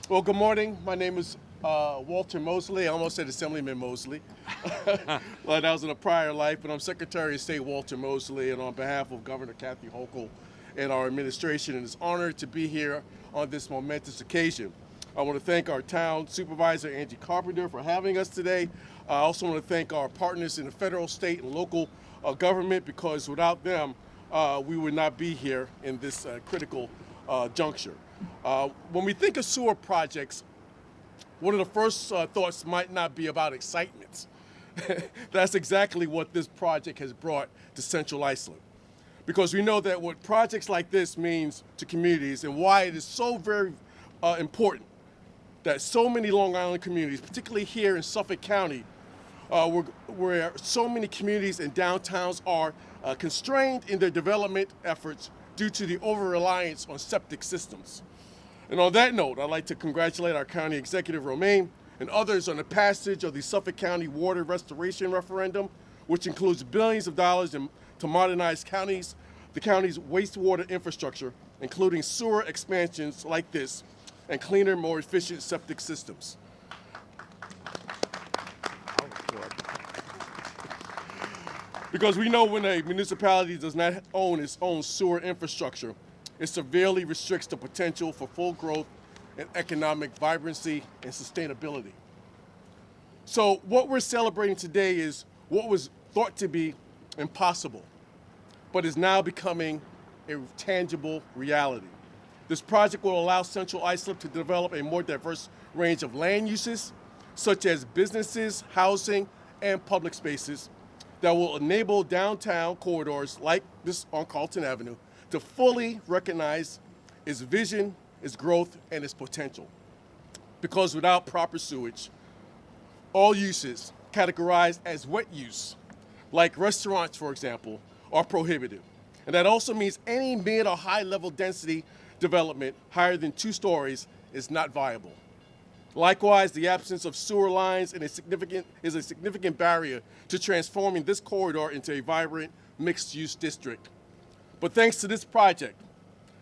Well, good morning. My name is Walter Mosley. I almost said Assemblyman Mosley. Well, that was in a prior life, but I'm Secretary of State Walter Mosley, and on behalf of Governor Kathy Hochul and our administration, it is honored to be here on this momentous occasion. I want to thank our town supervisor, Angie Carpenter, for having us today. I also want to thank our partners in the federal, state, and local government, because without them, we would not be here in this critical juncture. When we think of sewer projects, one of the first thoughts might not be about excitement. That's exactly what this project has brought to Central Islip. Because we know that what projects like this means to communities and why it is so very important that so many Long Island communities, particularly here in Suffolk County, where so many communities and downtowns are constrained in their development efforts due to the over-reliance on septic systems. And on that note, I'd like to congratulate our County Executive Romaine and others on the passage of the Suffolk County Water Restoration Referendum, which includes billions of dollars to modernize the county's wastewater infrastructure, including sewer expansions like this and cleaner, more efficient septic systems. Because we know when a municipality does not own its own sewer infrastructure, it severely restricts the potential for full growth and economic vibrancy and sustainability. So what we're celebrating today is what was thought to be impossible, but is now becoming a tangible reality. This project will allow Central Islip to develop a more diverse range of land uses, such as businesses, housing, and public spaces, that will enable downtown corridors like this on Carleton Avenue to fully recognize its vision, its growth, and its potential. Because without proper sewage, all uses categorized as wet use, like restaurants, for example, are prohibited. And that also means any mid or high level density development higher than 2 stories is not viable. Likewise, the absence of sewer lines is a significant barrier to transforming this corridor into a vibrant mixed-use district. But thanks to this project,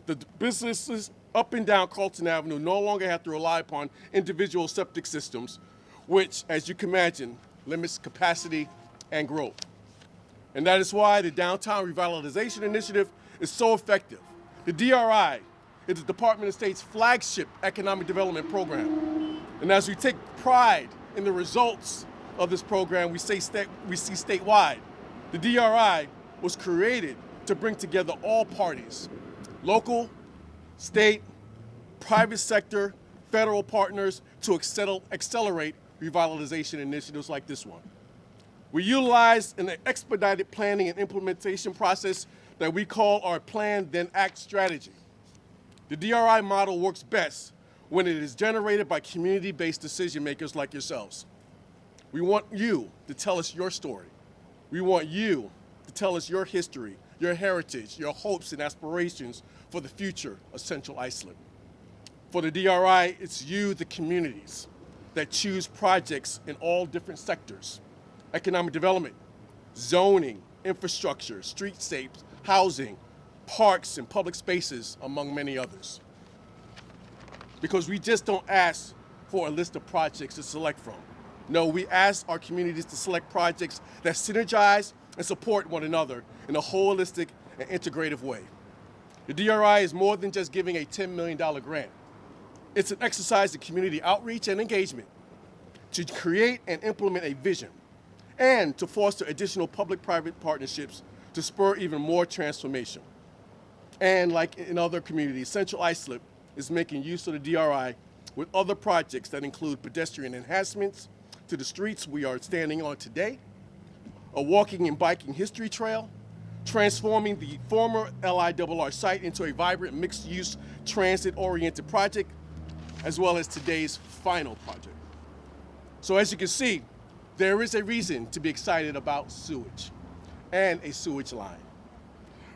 the businesses up and down Carleton Avenue no longer have to rely upon individual septic systems, which, as you can imagine, limits capacity and growth. And that is why the Downtown Revitalization Initiative is so effective. The DRI is the Department of State's flagship economic development program. And as we take pride in the results of this program we see statewide, the DRI was created to bring together all parties, local, state, private sector, federal partners to accelerate revitalization initiatives like this one. We utilize an expedited planning and implementation process that we call our Plan Then Act strategy. The DRI model works best when it is generated by community-based decision makers like yourselves. We want you to tell us your story. We want you to tell us your history, your heritage, your hopes and aspirations for the future of Central Islip. For the DRI, it's you, the communities, that choose projects in all different sectors: economic development, zoning, infrastructure, streetscapes, housing, parks, and public spaces, among many others. Because we just don't ask for a list of projects to select from. No, we ask our communities to select projects that synergize and support one another in a holistic and integrative way. The DRI is more than just giving a $10 million grant. It's an exercise in community outreach and engagement to create and implement a vision and to foster additional public-private partnerships to spur even more transformation. And like in other communities, Central Islip is making use of the DRI with other projects that include pedestrian enhancements to the streets we are standing on today, a walking and biking history trail, transforming the former LIRR site into a vibrant mixed-use transit-oriented project, as well as today's final project. So as you can see, there is a reason to be excited about sewage and a sewage line.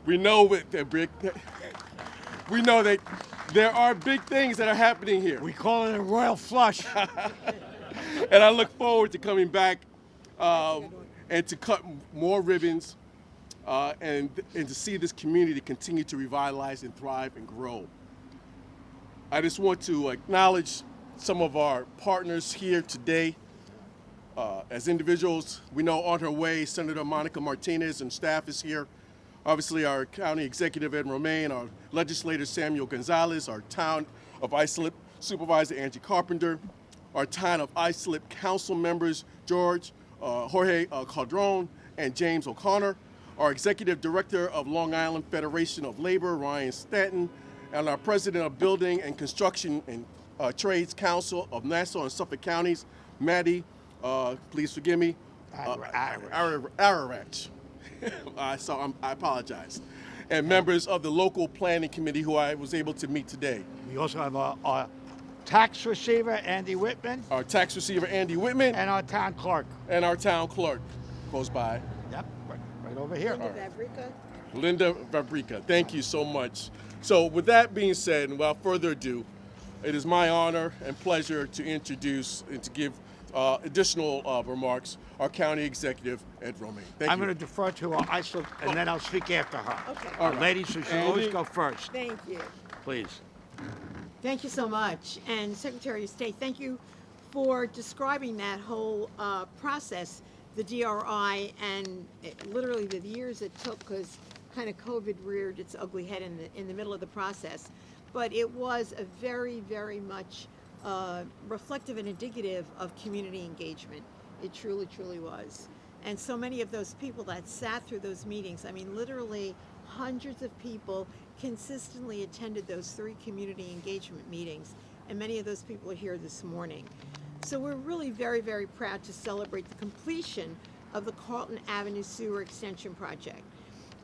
We know that there are big things that are happening here. We call it a royal flush. And I look forward to coming back and to cut more ribbons and to see this community continue to revitalize and thrive and grow. I just want to acknowledge some of our partners here today. As individuals, we know on her way, Senator Monica Martinez and staff is here. Obviously, our County Executive Ed Romaine, our Legislator Samuel Gonzalez, our Town of Islip Supervisor Angie Carpenter, our Town of Islip Council members Jorge Caldron and James O'Connor, our Executive Director of Long Island Federation of Labor, Ryan Stanton, and our President of Building and Construction and Trades Council of Nassau and Suffolk Counties, Maddie, please forgive me, Ararat. I apologize. And members of the local planning committee who I was able to meet today. We also have our tax receiver, Andy Whitman. Our tax receiver, Andy Whitman. And our town clerk. And our town clerk goes by. Yep, right over here. Linda Vabrica. Thank you so much. So with that being said, and without further ado, it is my honor and pleasure to introduce and to give additional remarks our County Executive, Ed Romaine. Thank you. I'm going to defer to our Islip, and then I'll speak after her. Okay. All right. Ladies, you should always go first, Thank you. please. Thank you so much. And Secretary of State, thank you for describing that whole process, the DRI, and literally the years it took, because kind of COVID reared its ugly head in the middle of the process. But it was a very, very much reflective and indicative of community engagement. It truly, truly was. And so many of those people that sat through those meetings, I mean, literally hundreds of people consistently attended those 3 community engagement meetings, and many of those people are here this morning. So we're really very, very proud to celebrate the completion of the Carleton Avenue Sewer Extension Project.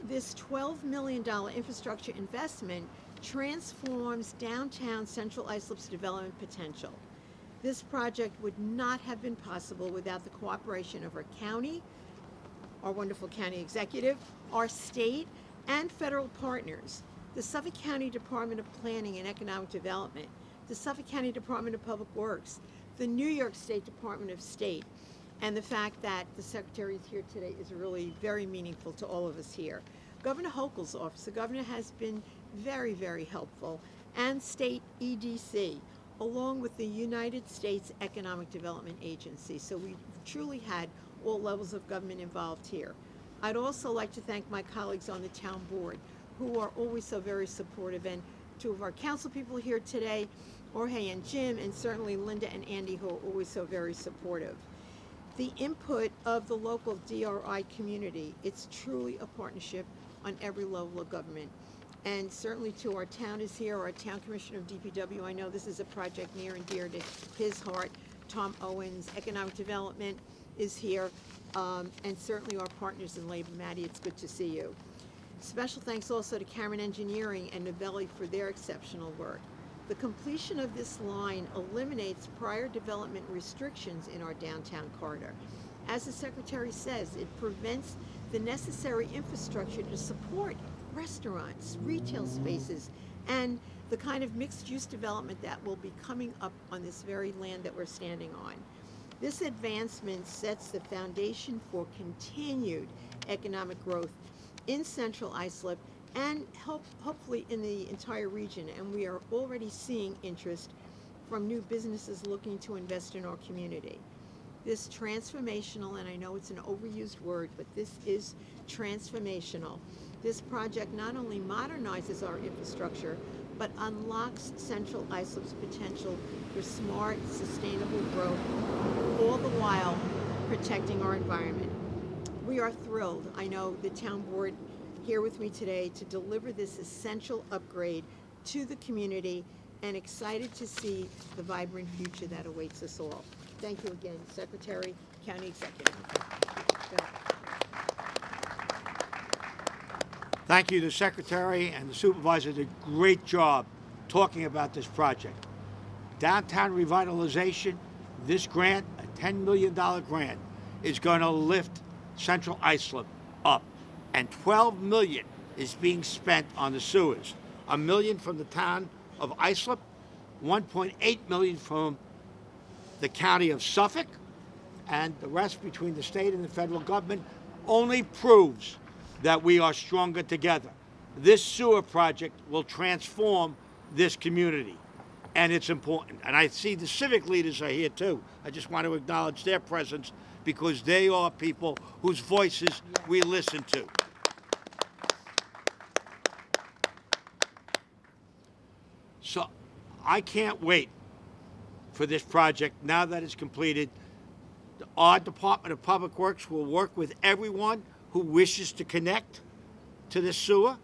This $12 million infrastructure investment transforms downtown Central Islip's development potential. This project would not have been possible without the cooperation of our county, our wonderful county executive, our state, and federal partners, the Suffolk County Department of Planning and Economic Development, the Suffolk County Department of Public Works, the New York State Department of State, and the fact that the Secretary is here today is really very meaningful to all of us here. Governor Hochul's office, the governor has been very, very helpful, and state EDC, along with the United States Economic Development Agency. So we truly had all levels of government involved here. I'd also like to thank my colleagues on the town board who are always so very supportive, and 2 of our council people here today, Jorge and Jim, and certainly Linda and Andy, who are always so very supportive. The input of the local DRI community, it's truly a partnership on every level of government. And certainly to our town is here, our town commissioner of DPW. I know this is a project near and dear to his heart. Tom Owens, economic development is here, and certainly our partners in labor. Maddie, it's good to see you. Special thanks also to Cameron Engineering and Novelli for their exceptional work. The completion of this line eliminates prior development restrictions in our downtown corridor. As the Secretary says, it prevents the necessary infrastructure to support restaurants, retail spaces, and the kind of mixed-use development that will be coming up on this very land that we're standing on. This advancement sets the foundation for continued economic growth in Central Islip and hopefully in the entire region. And we are already seeing interest from new businesses looking to invest in our community. This transformational, and I know it's an overused word, but this is transformational. This project not only modernizes our infrastructure, but unlocks Central Islip's potential for smart, sustainable growth, all the while protecting our environment. We are thrilled, I know the town board here with me today, to deliver this essential upgrade to the community, and excited to see the vibrant future that awaits us all. Thank you again, Secretary, County Executive. Go ahead. Thank you, the Secretary and the Supervisor did a great job talking about this project. Downtown Revitalization, this grant, a $10 million grant, is going to lift Central Islip up. And $12 million is being spent on the sewers. $1 million from the town of Islip, $1.8 million from the county of Suffolk, and the rest between the state and the federal government only proves that we are stronger together. This sewer project will transform this community. and it's important. And I see the civic leaders are here too. I just want to acknowledge their presence because they are people whose voices we listen to. So I can't wait for this project now that it's completed. Our Department of Public Works will work with everyone who wishes to connect to the sewer.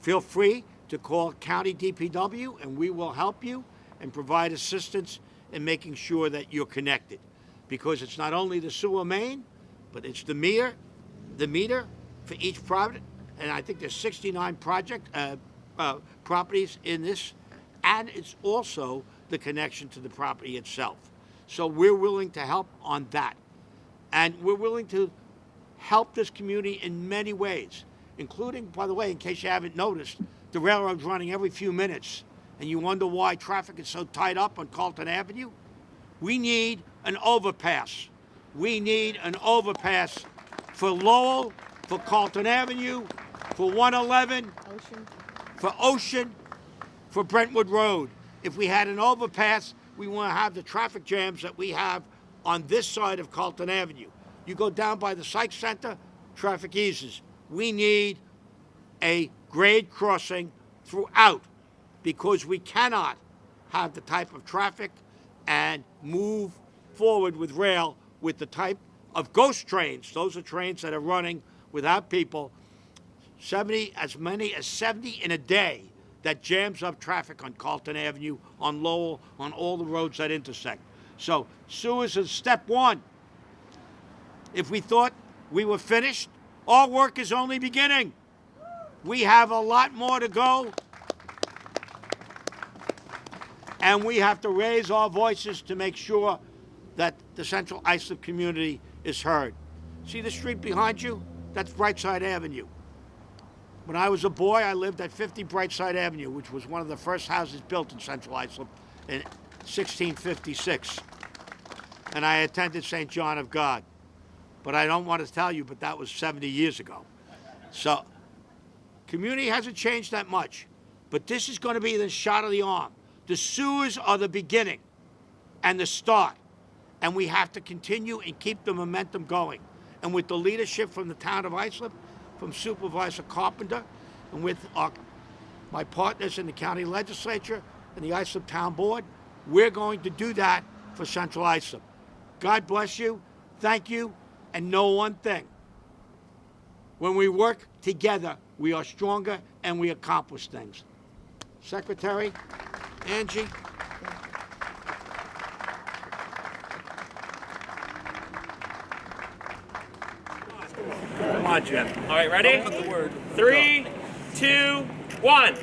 Feel free to call County DPW and we will help you and provide assistance in making sure that you're connected. Because it's not only the sewer main, but it's the meter for each project. And I think there's 69 properties in this. And it's also the connection to the property itself. So we're willing to help on that. And we're willing to help this community in many ways, including, by the way, in case you haven't noticed, the railroad's running every few minutes, and you wonder why traffic is so tied up on Carleton Avenue. We need an overpass. We need an overpass for Lowell, for Carleton Avenue, for 111, for Ocean, for Brentwood Road. If we had an overpass, we want to have the traffic jams that we have on this side of Carleton Avenue. You go down by the Psych Center, traffic eases. We need a grade crossing throughout because we cannot have the type of traffic and move forward with rail with the type of ghost trains. Those are trains that are running without people, as many as 70 in a day, that jams up traffic on Carleton Avenue, on Lowell, on all the roads that intersect. So sewers is step one. If we thought we were finished, our work is only beginning. We have a lot more to go. And we have to raise our voices to make sure that the Central Islip community is heard. See the street behind you? That's Brightside Avenue. When I was a boy, I lived at 50 Brightside Avenue, which was one of the first houses built in Central Islip in 1656. And I attended St. John of God. But I don't want to tell you, but that was 70 years ago. So, community hasn't changed that much. But this is going to be the shot of the arm. The sewers are the beginning and the start. And we have to continue and keep the momentum going. And with the leadership from the town of Islip, from Supervisor Carpenter, and with my partners in the county legislature and the Islip Town Board, we're going to do that for Central Islip. God bless you. Thank you. And know one thing. When we work together, we are stronger and we accomplish things. Secretary Angie. Come on, Jim. All right, ready? 3, 2, 1.